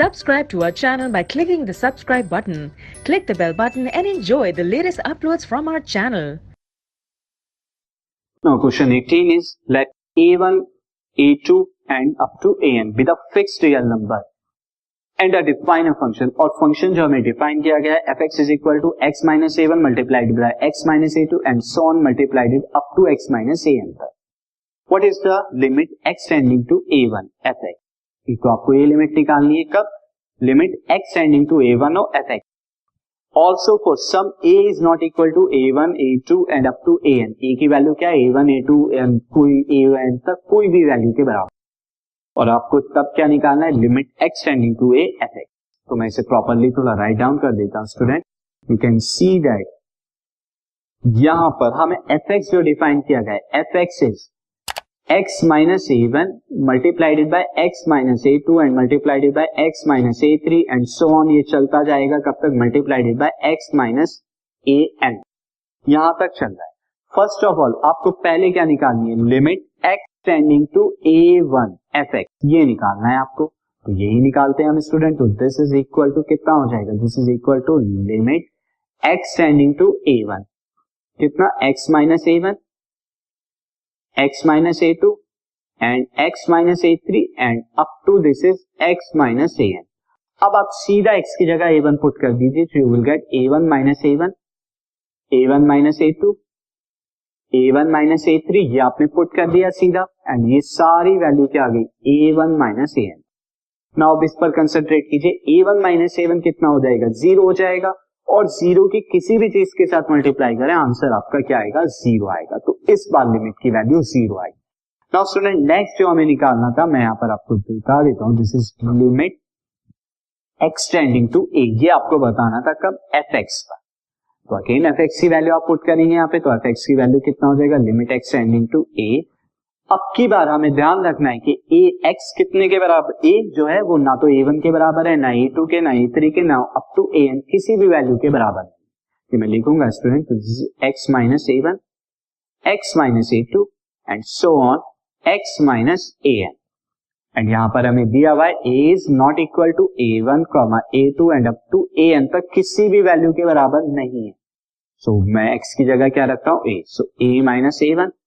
Subscribe to our channel by clicking the subscribe button. Click the bell button and enjoy the latest uploads from our channel. Now question 18 is let a1, a2 and up to an with a fixed real number and define a function. और function जो हमें define किया गया है fx is equal to x minus a1 multiplied by x minus a2 and so on multiplied it up to x minus an तक. What is the limit x tending to a1 fx? तो आपको ये limit निकालनी है कब? Limit x tending to a1 और fx. Also for sum a is not equal to a1, a2 and up to an. a की value क्या है? a1, a2 and कोई an तक कोई भी वैल्यू के बराबर. और आपको तब क्या निकालना है? Limit x tending to a fx. तो मैं इसे प्रॉपरली थोड़ा राइट डाउन कर देता हूं student. You can see that यहां पर हमें fx जो डिफाइन किया गया है fx is x minus a1 मल्टीप्लाइडेड bye x minus a2 and मल्टीप्लाइडेड bye x minus a3 and so on. ये चलता जाएगा कब तक? मल्टीप्लाइडेड बाय x माइनस an. यहां तक चल रहा है. फर्स्ट ऑफ ऑल आपको पहले क्या निकालनी है? Limit x tending to a1 fx. ये निकालना है आपको. तो यही निकालते हैं हम स्टूडेंट. तो दिस इज इक्वल टू कितना हो जाएगा? This is equal to limit x tending to a1 कितना? x minus a1, x minus a2 and x minus a3 and up to this is x minus an. अब आप सीधा x की जगह a1 put कर दीजिए. You will get a1 minus a1, a1 minus a2, a1 minus a3. ये आपने put कर दिया सीधा एंड ये सारी वैल्यू क्या आ गई? a1 minus an. नाउ अब इस पर कंसंट्रेट कीजिए. a1 माइनस a1 कितना हो जाएगा? 0 हो जाएगा. और 0 की किसी भी चीज के साथ मल्टीप्लाई करें आंसर आपका क्या आएगा? 0 आएगा. तो इस बार लिमिट की वैल्यू 0 आएगी. नाउ स्टूडेंट नेक्स्ट जो हमें निकालना था मैं यहां पर आपको बता देता हूं. This is limit x tending to a. ये आपको बताना था कब? fx पर. तो अगेन fx की वैल्यू आप पुट करेंगे यहाँ पे. तो fx की वैल्यू कितना हो जाएगा? Limit x tending to a. अब की बार हमें ध्यान रखना है कि ax कितने के बराबर? a जो है वो ना तो a1 के बराबर है, ना a2 के, ना a3 के, ना अप टू an किसी भी वैल्यू के बराबर नहीं. मैं लिखूंगा student x minus a1, x minus a2 and so on x minus an. And यहां पर हमें दिया हुआ है a is not equal to a1, a2 and up to an तक किसी भी वैल्यू के बराबर नहीं है. सो मैं x की जगह क्या रखता हूं? a. So a minus a1.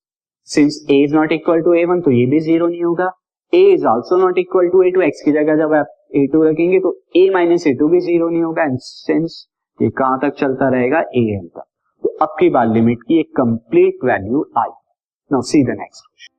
Since a is not equal to a1 तो ये भी 0 नहीं होगा. a is also not equal to a2. x की जगह जब आप a2 रखेंगे तो a माइनस a2 भी 0 नहीं होगा. एंड सिंस ये कहां तक चलता रहेगा? an तक. तो अब की बार लिमिट की एक complete value I. Now see the next question.